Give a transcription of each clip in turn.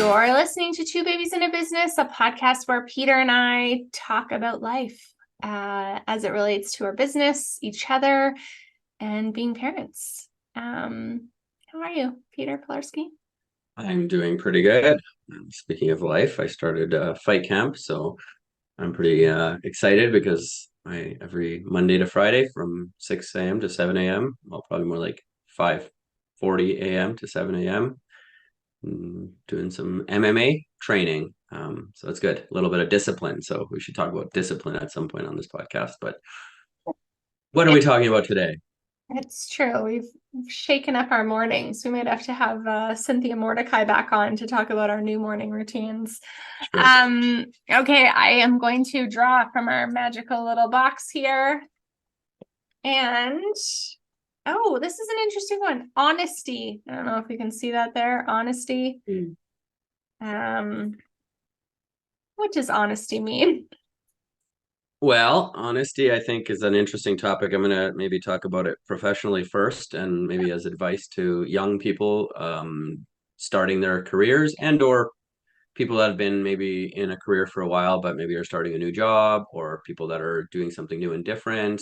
You're listening to Two Babies in a Business, a podcast where Peter and I talk about life as it relates to our business, each other, and being parents. How are you, Peter Pilarski? I'm doing pretty good. Speaking of life, I started fight camp, so I'm pretty excited because I every Monday to Friday from 6 a.m. to 7 a.m. Well, probably more like 5:40 a.m. to 7 a.m. Doing some MMA training. So it's good. A little bit of discipline. So we should talk about discipline at some point on this podcast. But what are we talking about today? It's true. We've shaken up our mornings. We might have to have Cynthia Mordecai back on to talk about our new morning routines. Sure. Okay, I am going to draw from our magical little box here. And, oh, this is an interesting one. Honesty. I don't know if we can see that there. Honesty. What does honesty mean? Well, honesty, I think, is an interesting topic. I'm going to maybe talk about it professionally first and maybe as advice to young people starting their careers and or people that have been maybe in a career for a while, but maybe are starting a new job, or people that are doing something new and different.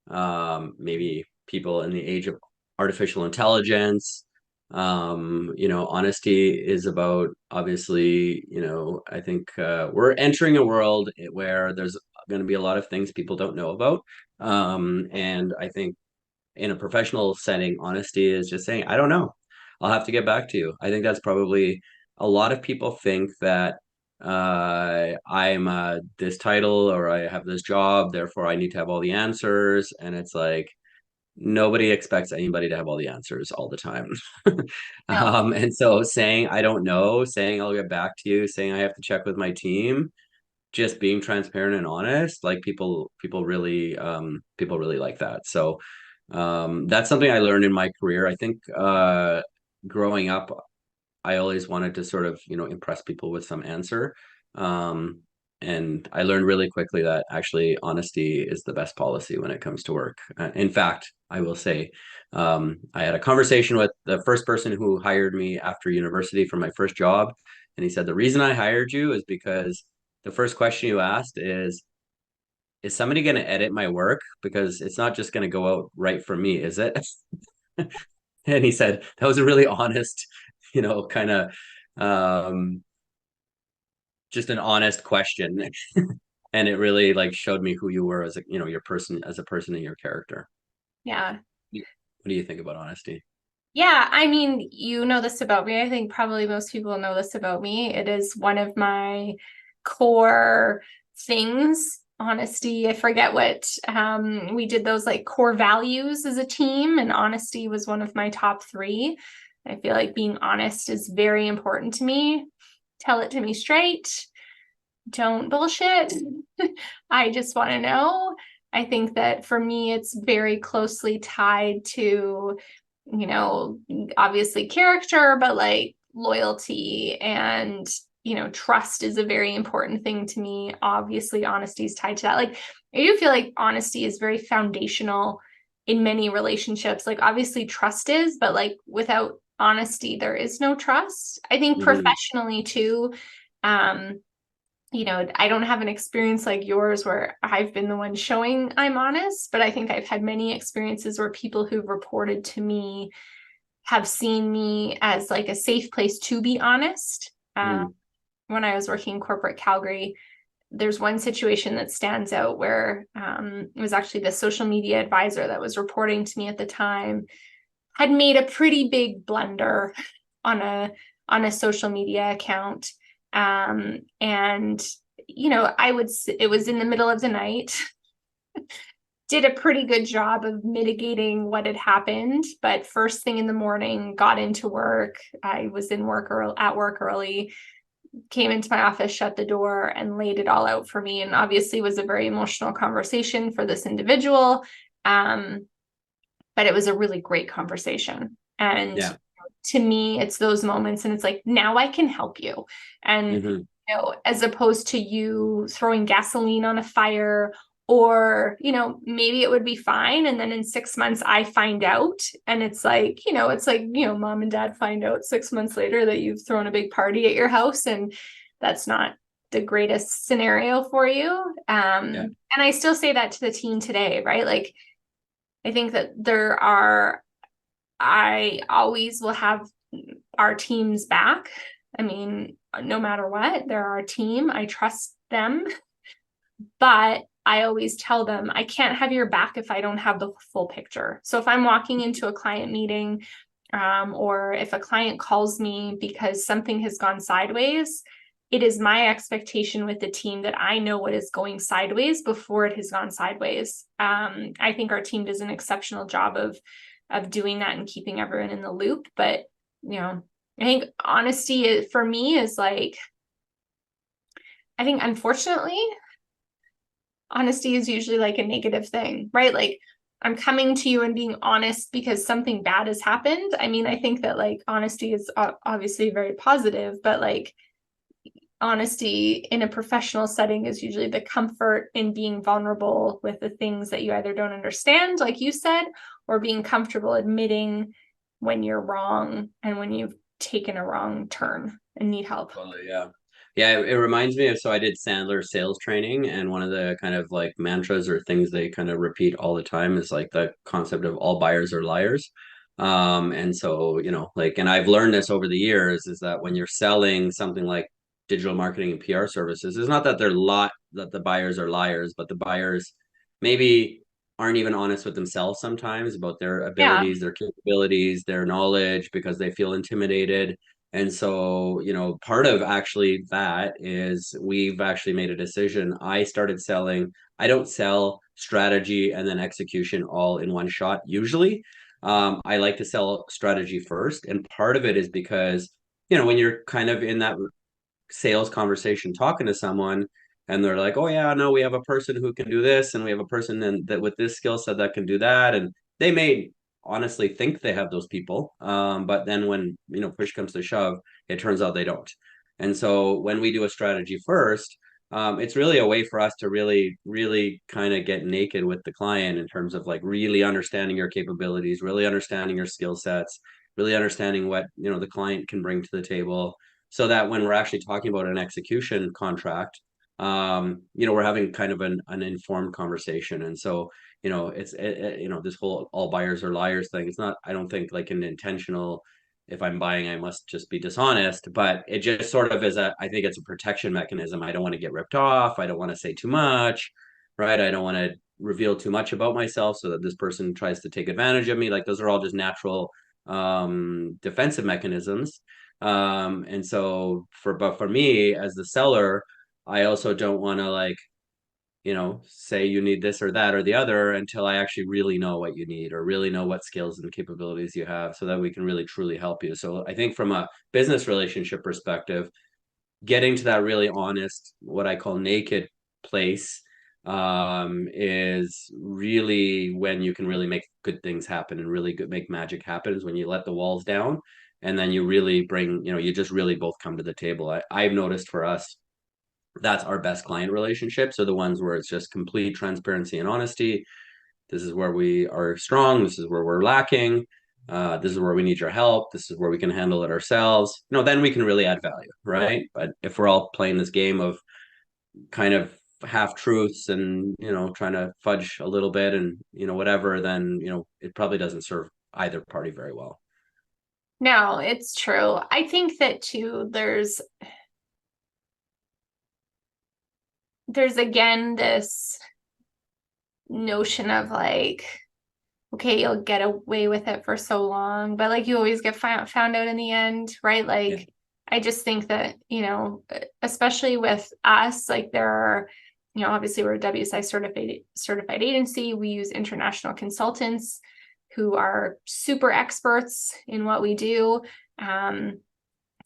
Maybe people in the age of artificial intelligence. Honesty is about, obviously, I think we're entering a world where there's going to be a lot of things people don't know about. And I think in a professional setting, honesty is just saying, I don't know. I'll have to get back to you. I think that's probably a lot of people think that I'm this title or I have this job, therefore I need to have all the answers. And it's like, nobody expects anybody to have all the answers all the time. No. And so saying, I don't know, saying I'll get back to you, saying I have to check with my team, just being transparent and honest, like people really like that. So that's something I learned in my career. I think growing up, I always wanted to sort of, impress people with some answer. Um, and I learned really quickly that actually honesty is the best policy when it comes to work. In fact, I will say, I had a conversation with the first person who hired me after university for my first job. And he said, the reason I hired you is because the first question you asked is somebody going to edit my work? Because it's not just going to go out right for me, is it? And he said, that was a really honest, kind of um, just an honest question. And it really like showed me who you were as a, your person, as a person and your character. Yeah. What do you think about honesty? Yeah, I mean, you know this about me. I think probably most people know this about me. It is one of my core things, honesty. I forget what we did those like core values as a team, and honesty was one of my top three. I feel like being honest is very important to me. Tell it to me straight. Don't bullshit. I just want to know. I think that for me, it's very closely tied to, obviously character, but like loyalty and, trust is a very important thing to me. Obviously, honesty is tied to that. Like, I do feel like honesty is very foundational in many relationships. Like, obviously, trust is, but like without honesty, there is no trust. I think Mm-hmm. professionally too. Um, I don't have an experience like yours where I've been the one showing I'm honest, but I think I've had many experiences where people who've reported to me have seen me as like a safe place to be honest. Mm-hmm. When I was working in corporate Calgary, there's one situation that stands out where it was actually the social media advisor that was reporting to me at the time had made a pretty big blunder on a social media account. And it was in the middle of the night, did a pretty good job of mitigating what had happened, but first thing in the morning, got into work. I was at work early, came into my office, shut the door, and laid it all out for me. And obviously was a very emotional conversation for this individual. But it was a really great conversation. And Yeah. to me, it's those moments, and it's like, now I can help you. And Mm-hmm. as opposed to you throwing gasoline on a fire Or, maybe it would be fine. And then in 6 months, I find out. And it's like, mom and dad find out 6 months later that you've thrown a big party at your house. And that's not the greatest scenario for you. Yeah. And I still say that to the team today, right? Like, I think that I always will have our team's back. I mean, no matter what, they're our team. I trust them. But I always tell them, I can't have your back if I don't have the full picture. So if I'm walking into a client meeting, or if a client calls me because something has gone sideways, it is my expectation with the team that I know what is going sideways before it has gone sideways. I think our team does an exceptional job of doing that and keeping everyone in the loop. But, I think honesty for me is like, I think unfortunately, honesty is usually like a negative thing, right? Like, I'm coming to you and being honest because something bad has happened. I mean, I think that like honesty is obviously very positive, but like honesty in a professional setting is usually the comfort in being vulnerable with the things that you either don't understand, like you said, or being comfortable admitting when you're wrong and when you've taken a wrong turn and need help. Totally, yeah. Yeah, it reminds me of, so I did Sandler sales training, and one of the kind of like mantras or things they kind of repeat all the time is like the concept of all buyers are liars. And so, like, and I've learned this over the years, is that when you're selling something like digital marketing and PR services, it's not that that the buyers are liars, but the buyers maybe aren't even honest with themselves sometimes about their Yeah. abilities, their capabilities, their knowledge, because they feel intimidated. And so, part of actually that is we've actually made a decision. I don't sell strategy and then execution all in one shot usually. I like to sell strategy first. And part of it is because, when you're kind of in that sales conversation talking to someone and they're like, oh yeah, no, we have a person who can do this, and we have a person that with this skill set that can do that. And they may honestly think they have those people. But then when, push comes to shove, it turns out they don't. And so when we do a strategy first, it's really a way for us to really, really kind of get naked with the client in terms of like really understanding your capabilities, really understanding your skill sets, really understanding what, the client can bring to the table, so that when we're actually talking about an execution contract, we're having kind of an informed conversation. And so, this whole all buyers are liars thing, it's not, I don't think, like an intentional, if I'm buying, I must just be dishonest, but it just sort of is I think it's a protection mechanism. I don't want to get ripped off. I don't want to say too much, right? I don't want to reveal too much about myself so that this person tries to take advantage of me. Like, those are all just natural defensive mechanisms. And so but for me as the seller, I also don't want to, like, say you need this or that or the other until I actually really know what you need or really know what skills and capabilities you have, so that we can really truly help you. So I think from a business relationship perspective, getting to that really honest, what I call naked place, is really when you can really make good things happen and really make magic happen, is when you let the walls down and then you really bring, you just really both come to the table. I've noticed for us, that's our best client relationships are the ones where it's just complete transparency and honesty. This is where we are strong. This is where we're lacking. This is where we need your help. This is where we can handle it ourselves. Then we can really add value, right? But if we're all playing this game of kind of half truths and, trying to fudge a little bit and, whatever, then, it probably doesn't serve either party very well. No, it's true. I think that too, there's again this notion of like, okay, you'll get away with it for so long, but like you always get found out in the end, right? Like, Yeah. I just think that, especially with us, like there are, obviously we're a WSI certified agency. We use international consultants who are super experts in what we do.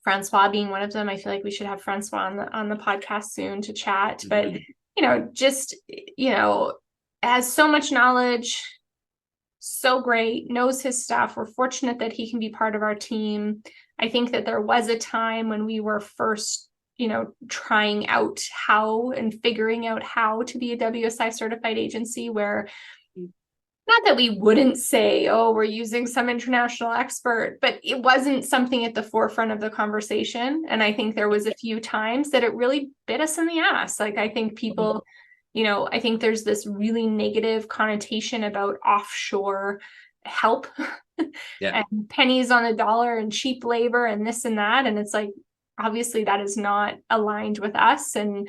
Francois being one of them. I feel like we should have Francois on the podcast soon to chat, but just, has so much knowledge, so great, knows his stuff. We're fortunate that he can be part of our team. I think that there was a time when we were first trying out how and figuring out how to be a WSI certified agency, where not that we wouldn't say, oh, we're using some international expert, but it wasn't something at the forefront of the conversation. And I think there was a few times that it really bit us in the ass. Like, I think people, I think there's this really negative connotation about offshore help Yeah. and pennies on the dollar and cheap labor and this and that. And it's like, obviously that is not aligned with us and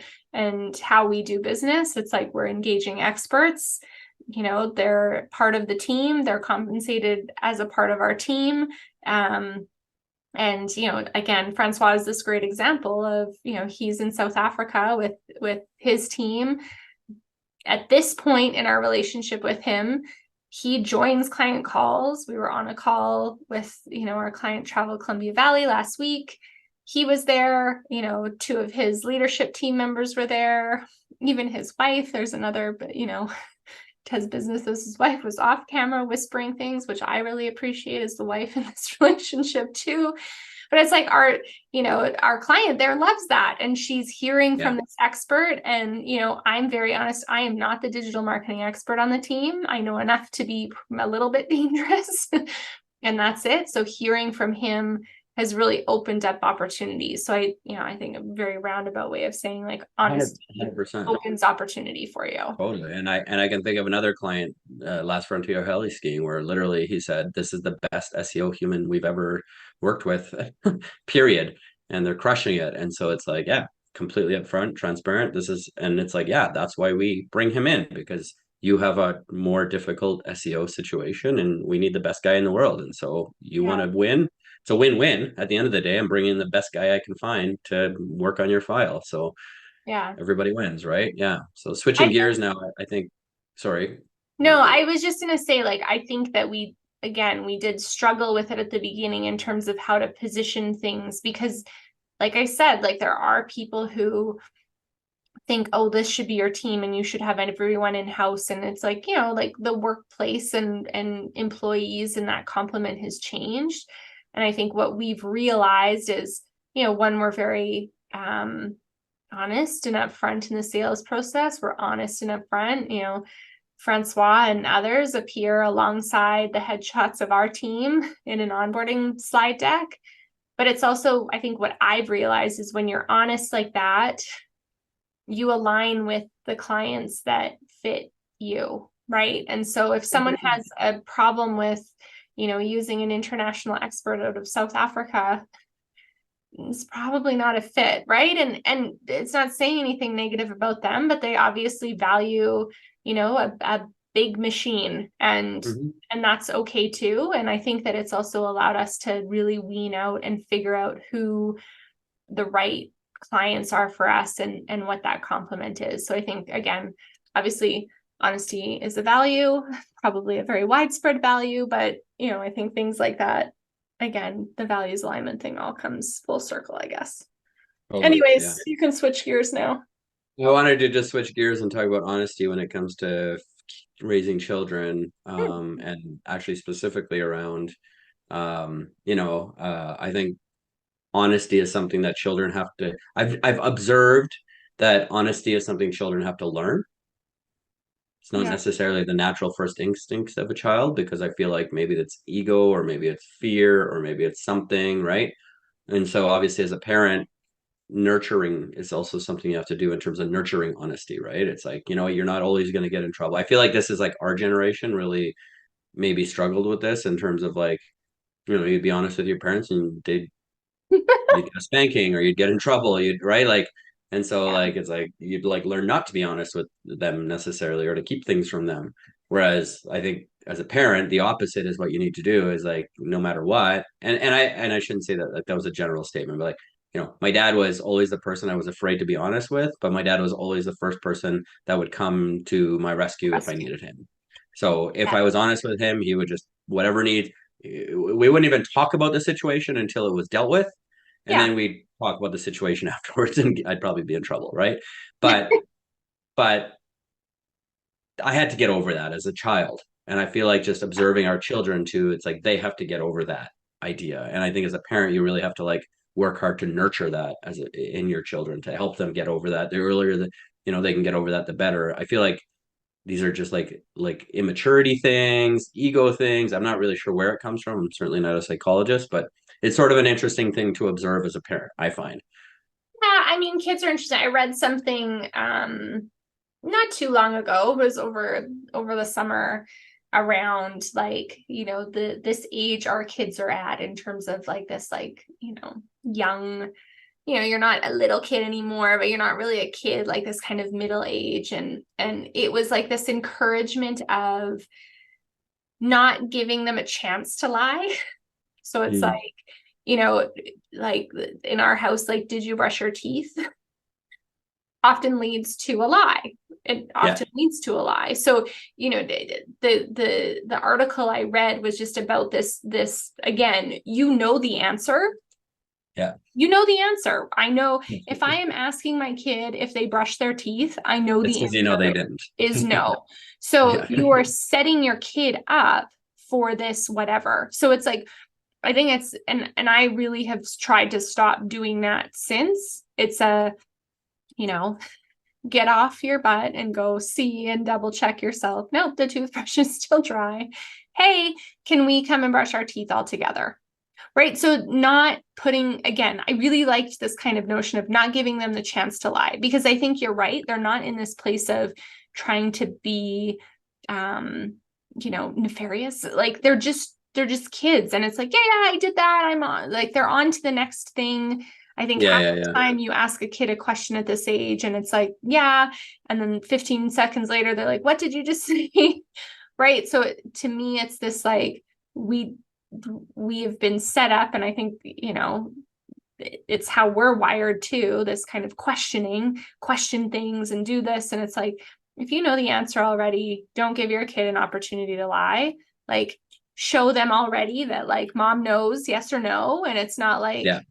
how we do business. It's like, we're engaging experts. They're part of the team, they're compensated as a part of our team. And again, Francois is this great example of, he's in South Africa with his team. At this point in our relationship with him, he joins client calls. We were on a call with, our client traveled Columbia Valley last week. He was there, two of his leadership team members were there, even his wife. There's another, but does business as his wife was off camera whispering things, which I really appreciate as the wife in this relationship too. But it's like our client there loves that. And she's hearing from this expert. And, I'm very honest, I am not the digital marketing expert on the team. I know enough to be a little bit dangerous and that's it. So hearing from him has really opened up opportunities. So I think a very roundabout way of saying, like, honesty 100%. opens opportunity for you. Totally. And I can think of another client, Last Frontier Heli Skiing, where literally he said, this is the best SEO human we've ever worked with, period. And they're crushing it. And so it's like, yeah, completely upfront, transparent. And it's like, yeah, that's why we bring him in, because you have a more difficult SEO situation and we need the best guy in the world. And so you want to win. It's a win-win at the end of the day. I'm bringing the best guy I can find to work on your file. So everybody wins, right? Yeah. So switching gears now, I think, sorry. No, I was just going to say, like, I think that we did struggle with it at the beginning in terms of how to position things, because like I said, like, there are people who think, oh, this should be your team and you should have everyone in house. And it's like, like the workplace and employees and that complement has changed. And I think what we've realized is, one, we're very honest and upfront in the sales process. We're honest and upfront. Francois and others appear alongside the headshots of our team in an onboarding slide deck. But it's also, I think what I've realized is when you're honest like that, you align with the clients that fit you, right? And so if someone has a problem with, using an international expert out of South Africa, it's probably not a fit, right? And it's not saying anything negative about them, but they obviously value, a big machine, and that's okay too. And I think that it's also allowed us to really wean out and figure out who the right clients are for us and what that complement is. So I think, again, obviously honesty is a value, probably a very widespread value, but I think things like that, again, the values alignment thing all comes full circle, I guess. Totally. Anyways, you can switch gears now. I wanted to just switch gears and talk about honesty when it comes to raising children, and actually specifically around, I think honesty is something that children have to, I've observed that honesty is something children have to learn. It's not necessarily the natural first instincts of a child, because I feel like maybe it's ego, or maybe it's fear, or maybe it's something, right? And so obviously as a parent, nurturing is also something you have to do in terms of nurturing honesty, right? It's like, you're not always going to get in trouble. I feel like this is like our generation really maybe struggled with this in terms of like, you'd be honest with your parents and you'd get a spanking or you'd get in trouble, right? Like, and so like, it's like, you'd like learn not to be honest with them necessarily, or to keep things from them. Whereas I think as a parent, the opposite is what you need to do, is like, no matter what. And I shouldn't say that, like, that was a general statement, but like, my dad was always the person I was afraid to be honest with, but my dad was always the first person that would come to my rescue if I needed him. So if I was honest with him, he would just, whatever needs, we wouldn't even talk about the situation until it was dealt with. And then we'd talk about the situation afterwards, and I'd probably be in trouble, right? But I had to get over that as a child. And I feel like just observing our children too, it's like they have to get over that idea. And I think as a parent, you really have to like work hard to nurture that in your children, to help them get over that. The earlier that, they can get over that, the better. I feel like these are just like immaturity things, ego things. I'm not really sure where it comes from. I'm certainly not a psychologist, but it's sort of an interesting thing to observe as a parent, I find. Yeah, I mean, kids are interesting. I read something not too long ago, it was over the summer, around like, this age our kids are at in terms of like this, like, young, you're not a little kid anymore, but you're not really a kid, like this kind of middle age. And it was like this encouragement of not giving them a chance to lie. So it's Mm. like, you know, like in our house, like, did you brush your teeth? Often leads to a lie. It Yeah. often leads to a lie. So, the article I read was just about this again, the answer. Yeah. You know the answer. I know if I am asking my kid if they brush their teeth, I know It's the because they answer didn't. is no. So Yeah. you are setting your kid up for this whatever. So it's like, I think it's, and I really have tried to stop doing that since. It's a, you know, get off your butt and go see and double check yourself. Nope, the toothbrush is still dry. Hey, can we come and brush our teeth all together? Right. So not putting, again, I really liked this kind of notion of not giving them the chance to lie, because I think you're right. They're not in this place of trying to be, nefarious. Like they're just kids. And it's like, yeah, I did that. I'm on, like, they're on to the next thing. I think Yeah, half yeah, the yeah. time you ask a kid a question at this age and it's like, yeah. And then 15 seconds later, they're like, what did you just say? Right. So to me, it's this like, we have been set up, and I think, it's how we're wired too, this kind of question things and do this. And it's like, if you know the answer already, don't give your kid an opportunity to lie. Like, show them already that like mom knows yes or no. And it's not like, Yeah.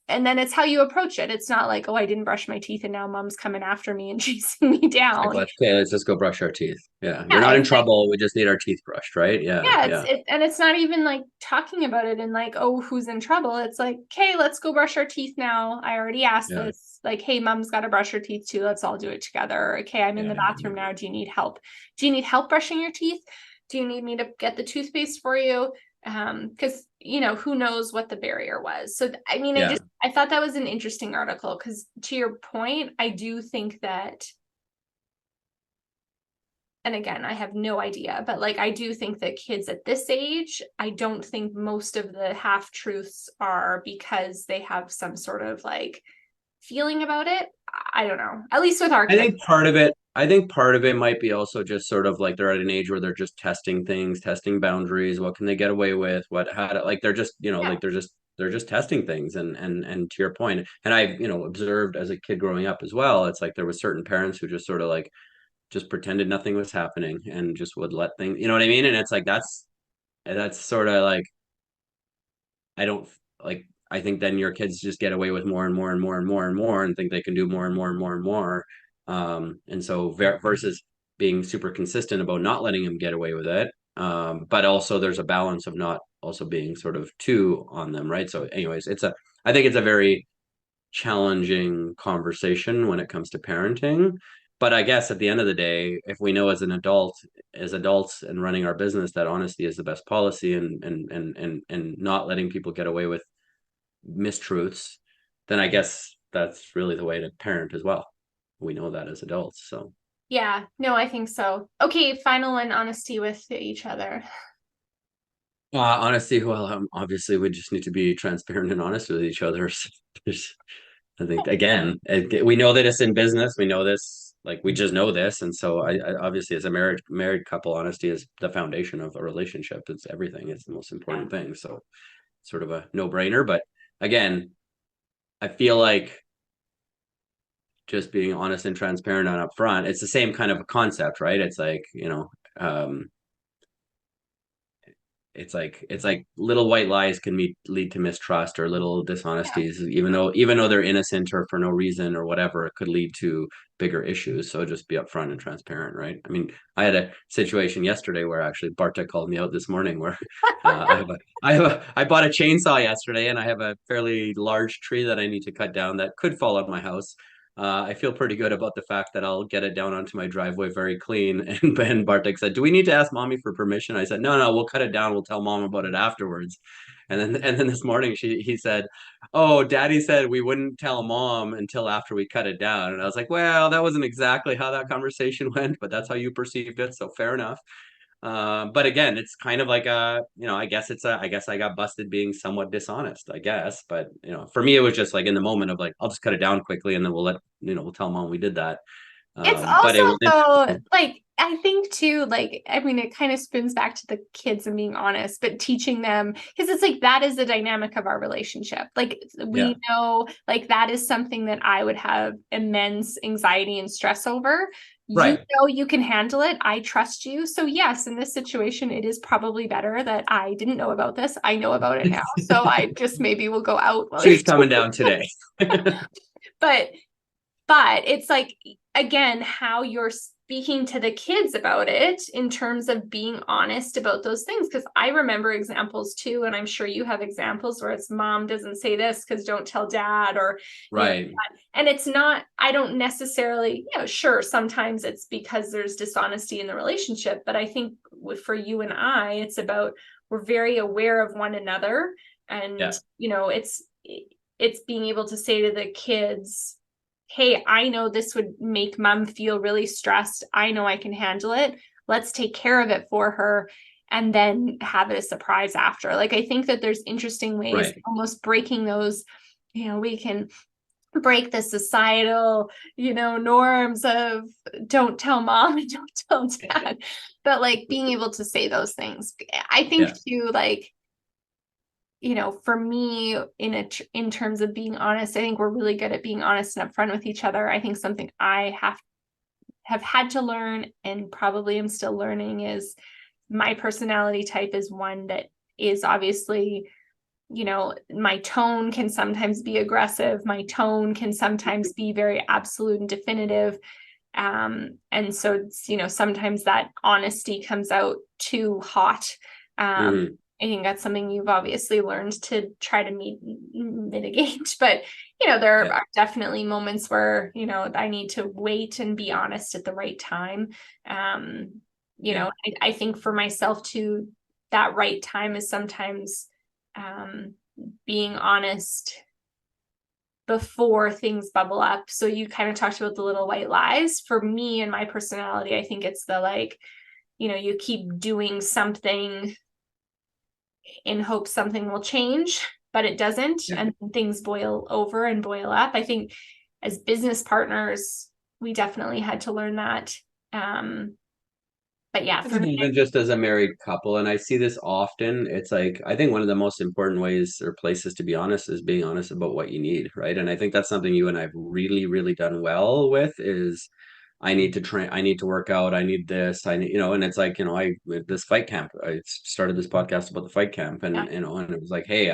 and then it's how you approach it. It's not like, oh, I didn't brush my teeth and now mom's coming after me and chasing me Like, down. let's just go brush our teeth. Yeah. We're Yeah, not in it's like, trouble. We just need our teeth brushed, right? Yeah. yeah, Yeah. and it's not even like talking about it and like, oh, who's in trouble? It's like, okay, let's go brush our teeth now. I already asked Yeah. this. Like, hey, mom's got to brush her teeth too. Let's all do it together. Okay, I'm in Yeah. the Yeah. Yeah. bathroom now. Do you need help? Do you need help brushing your teeth? Do you need me to get the toothpaste for you? Because who knows what the barrier was. So I mean, Yeah. I thought that was an interesting article, because to your point, I do think that, and again, I have no idea, but like, I do think that kids at this age, I don't think most of the half truths are because they have some sort of like feeling about it. I don't know, at least with our I kids. think part of it, I think part of it might be also just sort of like they're at an age where they're just testing things, testing boundaries. What can they get away with? How to, like, they're just, Yeah. like they're just testing things. And to your point, and I've, observed as a kid growing up as well, it's like there was certain parents who just sort of like just pretended nothing was happening and just would let things, you know what I mean? And it's like that's sort of like, I don't like, I think then your kids just get away with more and more and more and more and more and think they can do more and more and more and more. And so versus being super consistent about not letting them get away with it. But also there's a balance of not also being sort of too on them, right? So anyways, I think it's a very challenging conversation when it comes to parenting. But I guess at the end of the day, if we know as adults and running our business, that honesty is the best policy, and not letting people get away with mistruths, then I guess that's really the way to parent as well. We know that as adults. So Yeah, no, I think so. Okay, final one, honesty with each other. honesty, well, obviously we just need to be transparent and honest with each other. So I think again, we know that it's in business. We know this, like we just know this, and so I obviously as a married couple, honesty is the foundation of a relationship. It's everything. It's the most Yeah. important thing. So sort of a no brainer. But again, I feel like just being honest and transparent and upfront, it's the same kind of a concept, right? It's like um, it's like little white lies can lead to mistrust, or little dishonesties, even though they're innocent or for no reason or whatever, it could lead to bigger issues. So just be upfront and transparent, right? I mean, I had a situation yesterday where actually Bartek called me out this morning where I bought a chainsaw yesterday, and I have a fairly large tree that I need to cut down that could fall on my house. I feel pretty good about the fact that I'll get it down onto my driveway very clean. And Ben Bartek said, "Do we need to ask mommy for permission?" I said, "No, we'll cut it down. We'll tell mom about it afterwards." And then this morning he said, "Oh, daddy said we wouldn't tell mom until after we cut it down." And I was like, "Well, that wasn't exactly how that conversation went, but that's how you perceived it, so fair enough." But again, it's kind of like I guess I got busted being somewhat dishonest, I guess. But for me, it was just like in the moment of like, I'll just cut it down quickly, and then we'll tell mom we did that. It's But also it was though, interesting. like, I think too, like, I mean, it kind of spins back to the kids and being honest, but teaching them, because it's like that is the dynamic of our relationship. Like, Yeah, we know, like, that is something that I would have immense anxiety and stress over. You right. know, you can handle it. I trust you. So, yes, in this situation, it is probably better that I didn't know about this. I know about it now. So, I just maybe will go out while you're She's coming down today. but it's like, again, how you're speaking to the kids about it in terms of being honest about those things. Because I remember examples too, and I'm sure you have examples where it's mom doesn't say this because don't tell dad, or Right. and it's not, I don't necessarily, sure, sometimes it's because there's dishonesty in the relationship, but I think for you and I, it's about, we're very aware of one another, and Yeah. it's being able to say to the kids, hey, I know this would make mom feel really stressed. I know I can handle it. Let's take care of it for her and then have it a surprise after. Like, I think that there's interesting ways, Right. almost breaking those, we can break the societal, norms of don't tell mom and don't tell dad, but like being able to say those things. I think Yeah. too, like, for me, in terms of being honest, I think we're really good at being honest and upfront with each other. I think something I have had to learn, and probably am still learning, is my personality type is one that is obviously, my tone can sometimes be aggressive. My tone can sometimes be very absolute and definitive. And so it's, sometimes that honesty comes out too hot. Hmm. I think that's something you've obviously learned to try to mitigate, but there Yeah. are definitely moments where, I need to wait and be honest at the right time. Yeah. I think for myself too, that right time is sometimes being honest before things bubble up. So you kind of talked about the little white lies. For me and my personality, I think it's the, like, you keep doing something in hopes something will change, but it doesn't. Yeah. And things boil over and boil up. I think as business partners, we definitely had to learn that. But yeah, I for think me, even just as a married couple, and I see this often, it's like I think one of the most important ways or places to be honest is being honest about what you need, right? And I think that's something you and I've really, really done well with is I need to train, I need to work out, I need this, I need, and it's like, I this fight camp, I started this podcast about the fight camp, yeah, and it was like, hey,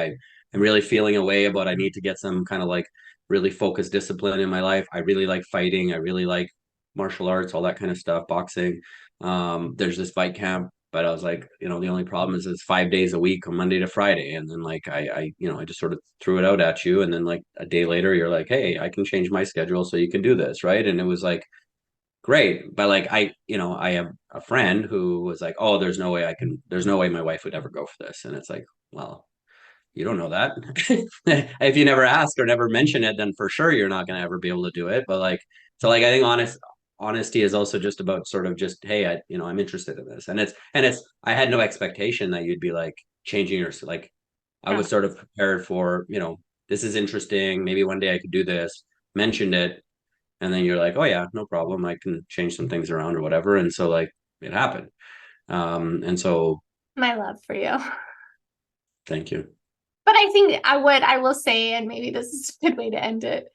I'm really feeling a way about I need to get some kind of like really focused discipline in my life. I really like fighting, I really like martial arts, all that kind of stuff, boxing. There's this fight camp, but I was like, the only problem is it's 5 days a week on Monday to Friday. And then like I just sort of threw it out at you. And then like a day later, you're like, hey, I can change my schedule so you can do this, right? And it was like great. But like I have a friend who was like, oh, there's no way my wife would ever go for this. And it's like, well, you don't know that. If you never ask or never mention it, then for sure you're not going to ever be able to do it. But like, so like, I think honesty is also just about sort of just, hey, I'm interested in this, and I had no expectation that you'd be like changing your like, I yeah. was sort of prepared for, this is interesting. Maybe one day I could do this. Mentioned it, and then you're like, oh yeah, no problem. I can change some things around or whatever. And so like, it happened. And so My love for you. thank you. But I think what I will say, and maybe this is a good way to end it.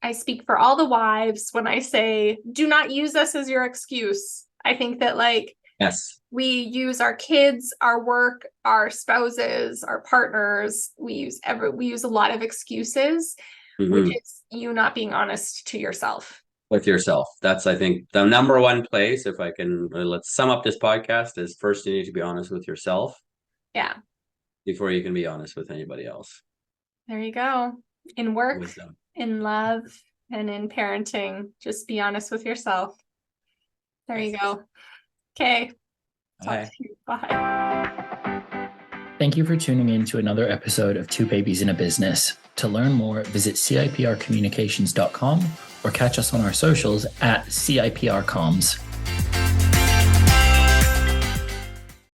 I speak for all the wives when I say, do not use us as your excuse. I think that, like, Yes. We use our kids, our work, our spouses, our partners. We use a lot of excuses, which is you not being honest to yourself. With yourself. That's, I think, the number one place, if I can, let's sum up this podcast, is first you need to be honest with yourself. Yeah. Before you can be honest with anybody else. There you go. In work, Wisdom. in love, and in parenting, just be honest with yourself. There you go. Okay. Talk to you. Bye. Thank you for tuning in to another episode of Two Babies in a Business. To learn more, visit ciprcommunications.com or catch us on our socials at CIPRcoms.